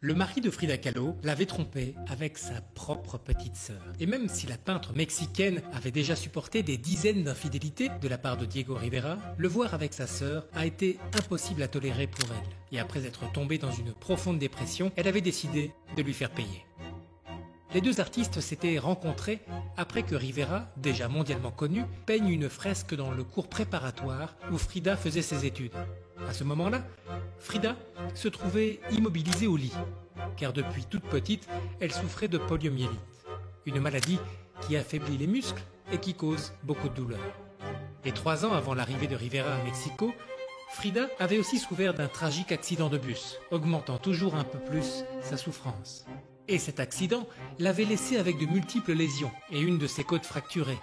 Le mari de Frida Kahlo l'avait trompée avec sa propre petite sœur. Et même si la peintre mexicaine avait déjà supporté des dizaines d'infidélités de la part de Diego Rivera, le voir avec sa sœur a été impossible à tolérer pour elle. Et après être tombée dans une profonde dépression, elle avait décidé de lui faire payer. Les deux artistes s'étaient rencontrés après que Rivera, déjà mondialement connu, peigne une fresque dans le cours préparatoire où Frida faisait ses études. À ce moment-là, Frida se trouvait immobilisée au lit, car depuis toute petite, elle souffrait de poliomyélite, une maladie qui affaiblit les muscles et qui cause beaucoup de douleur. Et 3 ans avant l'arrivée de Rivera à Mexico, Frida avait aussi souffert d'un tragique accident de bus, augmentant toujours un peu plus sa souffrance. Et cet accident l'avait laissée avec de multiples lésions et une de ses côtes fracturées,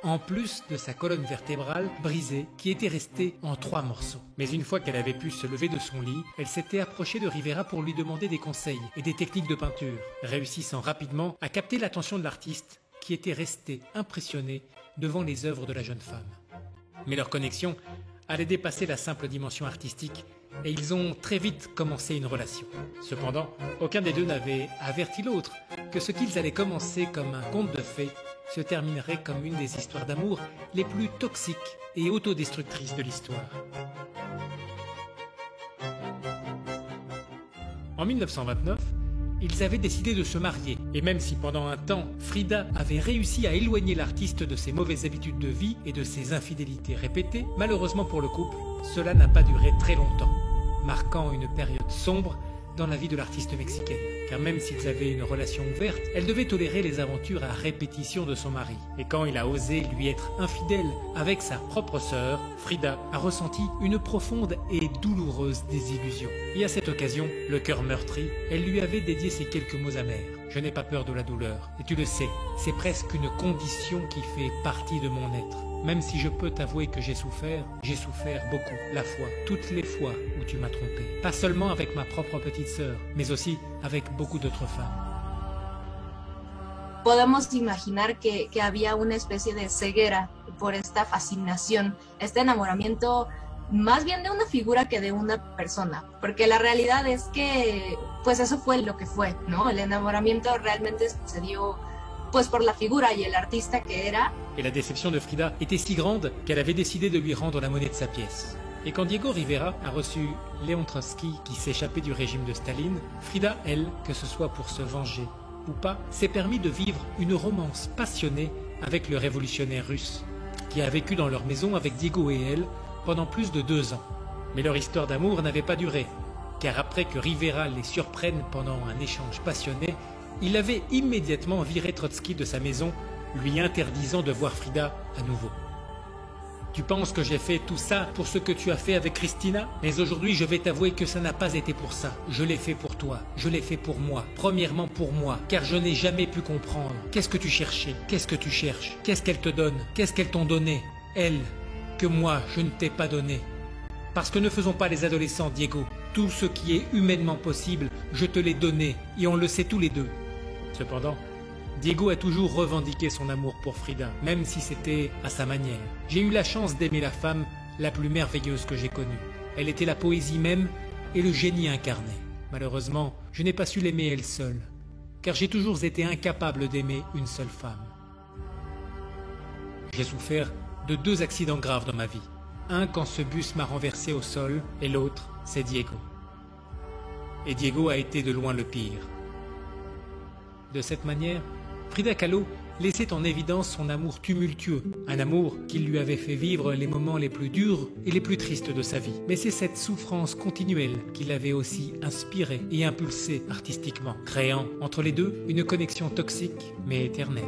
en plus de sa colonne vertébrale brisée qui était restée en 3 morceaux. Mais une fois qu'elle avait pu se lever de son lit, elle s'était approchée de Rivera pour lui demander des conseils et des techniques de peinture, réussissant rapidement à capter l'attention de l'artiste qui était resté impressionné devant les œuvres de la jeune femme. Mais leur connexion allait dépasser la simple dimension artistique et ils ont très vite commencé une relation. Cependant, aucun des deux n'avait averti l'autre que ce qu'ils allaient commencer comme un conte de fées se terminerait comme une des histoires d'amour les plus toxiques et autodestructrices de l'histoire. En 1929, ils avaient décidé de se marier, et même si pendant un temps, Frida avait réussi à éloigner l'artiste de ses mauvaises habitudes de vie et de ses infidélités répétées, malheureusement pour le couple, cela n'a pas duré très longtemps, marquant une période sombre dans la vie de l'artiste mexicaine. Car même s'ils avaient une relation ouverte, elle devait tolérer les aventures à répétition de son mari. Et quand il a osé lui être infidèle avec sa propre sœur, Frida a ressenti une profonde et douloureuse désillusion. Et à cette occasion, le cœur meurtri, elle lui avait dédié ces quelques mots amers. « Je n'ai pas peur de la douleur, et tu le sais, c'est presque une condition qui fait partie de mon être. Même si je peux t'avouer que j'ai souffert beaucoup, la fois, toutes les fois où tu m'as trompé. Pas seulement avec ma propre petite sœur, mais aussi avec beaucoup d'autres femmes. » Podemos imaginar que había una especie de ceguera por esta fascinación, este enamoramiento más bien de una figura que de una persona, porque la realidad es que pues eso fue lo que fue, ¿no? El enamoramiento realmente se dio pues por la figura y el artista que era. Et la déception de Frida était si grande qu'elle avait décidé de lui rendre la monnaie de sa pièce. Et quand Diego Rivera a reçu Léon Trotsky qui s'échappait du régime de Staline, Frida, elle, que ce soit pour se venger ou pas, s'est permis de vivre une romance passionnée avec le révolutionnaire russe, qui a vécu dans leur maison avec Diego et elle pendant plus de 2 ans. Mais leur histoire d'amour n'avait pas duré, car après que Rivera les surprenne pendant un échange passionné, il avait immédiatement viré Trotsky de sa maison, lui interdisant de voir Frida à nouveau. « Tu penses que j'ai fait tout ça pour ce que tu as fait avec Christina? Mais aujourd'hui, je vais t'avouer que ça n'a pas été pour ça. Je l'ai fait pour toi, je l'ai fait pour moi, premièrement pour moi, car je n'ai jamais pu comprendre. Qu'est-ce que tu cherchais? Qu'est-ce que tu cherches? Qu'est-ce qu'elles te donnent? Qu'est-ce qu'elles t'ont donné? Elles, que moi, je ne t'ai pas donné. Parce que ne faisons pas les adolescents, Diego. Tout ce qui est humainement possible, je te l'ai donné, et on le sait tous les deux. » Cependant, Diego a toujours revendiqué son amour pour Frida, même si c'était à sa manière. J'ai eu la chance d'aimer la femme la plus merveilleuse que j'ai connue. Elle était la poésie même et le génie incarné. Malheureusement, je n'ai pas su l'aimer elle seule, car j'ai toujours été incapable d'aimer une seule femme. J'ai souffert de 2 accidents graves dans ma vie. Un quand ce bus m'a renversé au sol, et l'autre, c'est Diego. Et Diego a été de loin le pire. De cette manière, Frida Kahlo laissait en évidence son amour tumultueux, un amour qui lui avait fait vivre les moments les plus durs et les plus tristes de sa vie. Mais c'est cette souffrance continuelle qui l'avait aussi inspiré et impulsé artistiquement, créant entre les deux une connexion toxique mais éternelle.